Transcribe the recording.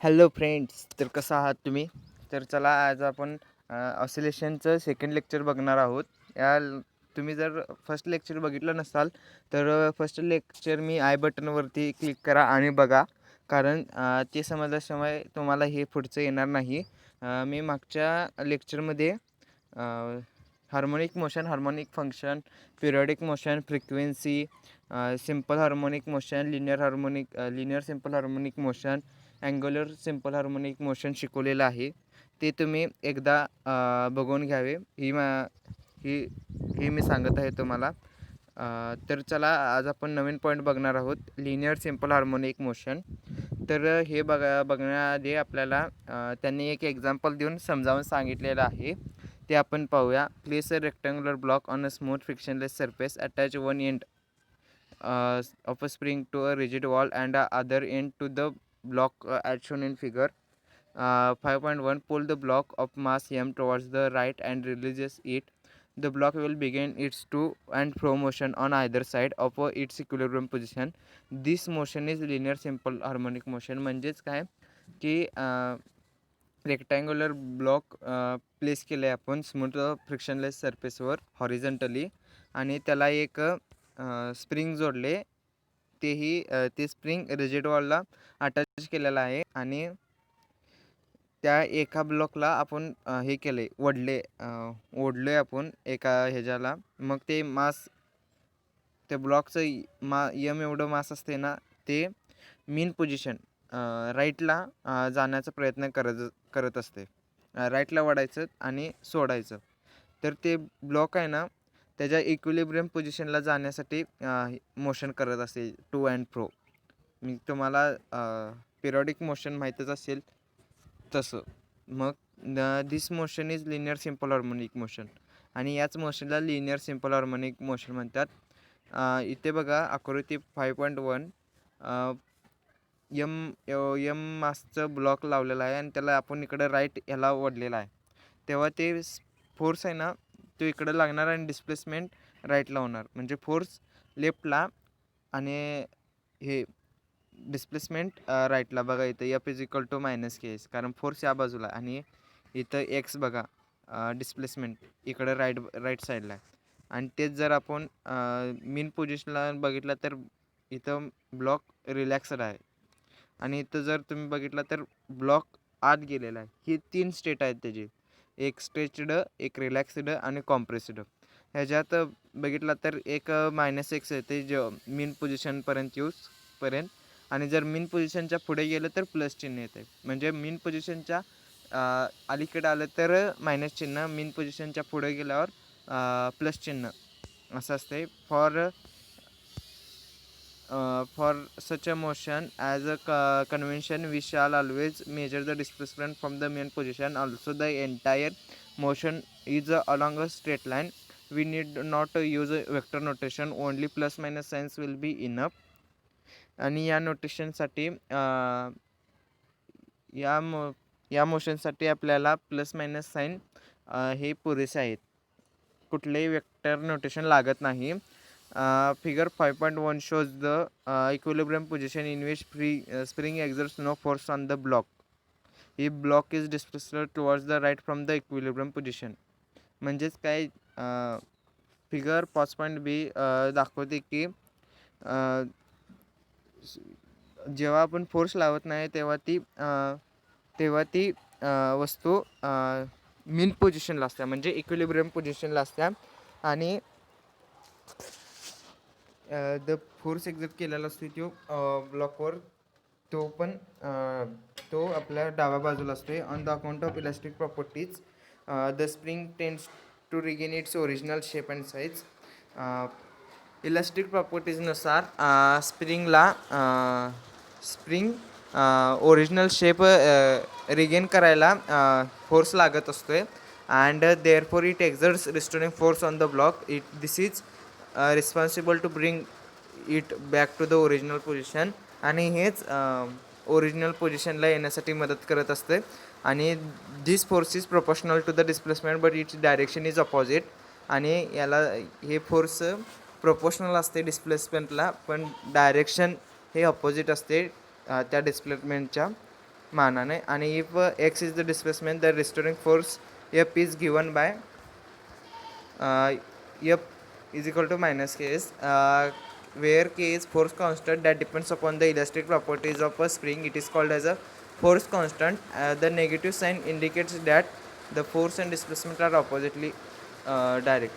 Hello friends, तर कसं आहात तुम्ही? तर चला आज आपण ऑसिलेशनचं सेकंड लेक्चर बघणार आहोत. तुम्ही जर फर्स्ट लेक्चर बघितलं नसाल तर फर्स्ट लेक्चर मी आय बटनवरती क्लिक करा आणि बघा, कारण ते समजल्याशिवाय तुम्हाला हे पुढचं येणार नाही. मी मागच्या लेक्चरमध्ये harmonic function, periodic motion, frequency, simple harmonic motion, linear simple harmonic motion, angular simple harmonic motion शिकवलेलं आहे. ते तुम्ही एकदा बघून घ्यावे. ही ही मी सांगत आहे तुम्हाला. तर चला आज आपण नवीन पॉईंट बघणार आहोत, लिनियर सिंपल हार्मोनिक मोशन. तर हे बघण्याआधी आपल्याला त्यांनी एक एक्झाम्पल देऊन समजावून सांगितलेलं आहे, ते आपण पाहूया. Place a rectangular block on a smooth frictionless surface, attach one end of a spring to a rigid wall and other end to the block as shown in figure 5.1. Pull the block of mass m towards the right and releases it. The block will begin its to and fro motion on either side of its equilibrium position. This motion is linear simple harmonic motion. म्हणजेच काय की rectangular block place केले आहे आपण smooth frictionless सरफेसवर horizontally, आणि त्याला एक स्प्रिंग जोडले. ते स्प्रिंग रिजिड वॉलला अटॅच केलेला आहे आणि त्या एका ब्लॉकला आपण हे केले, ओढले आपण एका ह्याच्याला. मग ते मास, त्या ब्लॉकचं यम एवढं मास असते ना, ते मीन पोझिशन राईटला जाण्याचा प्रयत्न करत असते. राईटला वळायचं आणि सोडायचं. तर ते ब्लॉक आहे ना, त्याच्या इक्विलिब्रियम पोझिशनला जाण्यासाठी मोशन करत असते टू अँड फ्रो. मी तुम्हाला पिरियडिक मोशन माहीतच असेल तसं. मग this motion is linear simple harmonic motion, आणि याच मोशनला लिनियर सिंपल हार्मोनिक मोशन म्हणतात. इथे बघा आकृती 5.1. यम मासचं ब्लॉक लावलेला आहे आणि त्याला आपण इकडं राईट ह्याला ओढलेला आहे. तेव्हा ते फोर्स आहे ना, तो इकडं लागणार आणि डिस्प्लेसमेंट राईटला होणार. म्हणजे फोर्स लेफ्टला आणि हे डिस्प्लेसमेंट राईटला. बघा इथं F is equal to -KS, कारण फोर्स या बाजूला आणि इथं एक्स बघा डिस्प्लेसमेंट इकडं राईट साईडला आहे. आणि तेच जर आपण मीन पोझिशनला बघितलं तर इथं ब्लॉक रिलॅक्सड आहे, आणि इथं जर तुम्ही बघितलं तर ब्लॉक आत गेलेला आहे. ही 3 स्टेट आहेत त्याची, एक स्ट्रेच्ड, एक रिलॅक्स्ड आणि कॉम्प्रेस्ड. ह्याच्यात बघितलं तर एक -X येते जे मीन पोझिशनपर्यंत, आणि जर मीन पोझिशनच्या पुढे गेलं तर प्लस चिन्ह येते. म्हणजे मीन पोझिशनच्या अलीकडे आलं तर मायनस चिन्ह, मीन पोझिशनच्या पुढे गेल्यावर प्लस चिन्ह असं असते. For such a motion, as a convention, we shall always measure the displacement from the main position. Also, the entire motion is along a straight line. We need not use a vector notation, only plus minus signs will be enough. आणि या नोटेशनसाठी या मोशनसाठी आपल्याला plus minus sine हे पुरेसे आहेत. कुठलेही vector notation लागत नाही. Figure 5.1 shows the equilibrium position in which spring exerts no force on the block. If block is displaced towards the right from the equilibrium position. म्हणजेच काय, फिगर 5.B दाखवते की जेव्हा आपण फोर्स लावत नाही तेव्हा ती वस्तू मीन पोझिशनला असते, म्हणजे इक्विलिब्रियम पोझिशनला असते. आणि द फोर्स एक्झर्ट केलेला असतो तो ब्लॉकवर, तो आपल्या डाव्या बाजूला असतो. On the account of elastic properties the spring tends to regain its original shape and size. Elastic प्रॉपर्टीजनुसार स्प्रिंग ओरिजिनल शेप रिगेन करायला फोर्स लागत असतो आहे. And therefore it exerts restoring force on the block. This is responsible to bring it back to the original position. आणि हेच original पोझिशनला येण्यासाठी मदत करत असते. आणि this force is proportional to the displacement but its direction is opposite. आणि हे फोर्स प्रोपोर्शनल असते डिस्प्लेसमेंटला, पण डायरेक्शन हे अपोजिट असते त्या डिस्प्लेसमेंटच्या. मानाने. आणि if x is the displacement, the restoring force F is given by F is equal to minus k is where k is force constant that depends upon the elastic properties of a spring. It is called as a force constant. The negative sign indicates that the force and displacement are oppositely direct.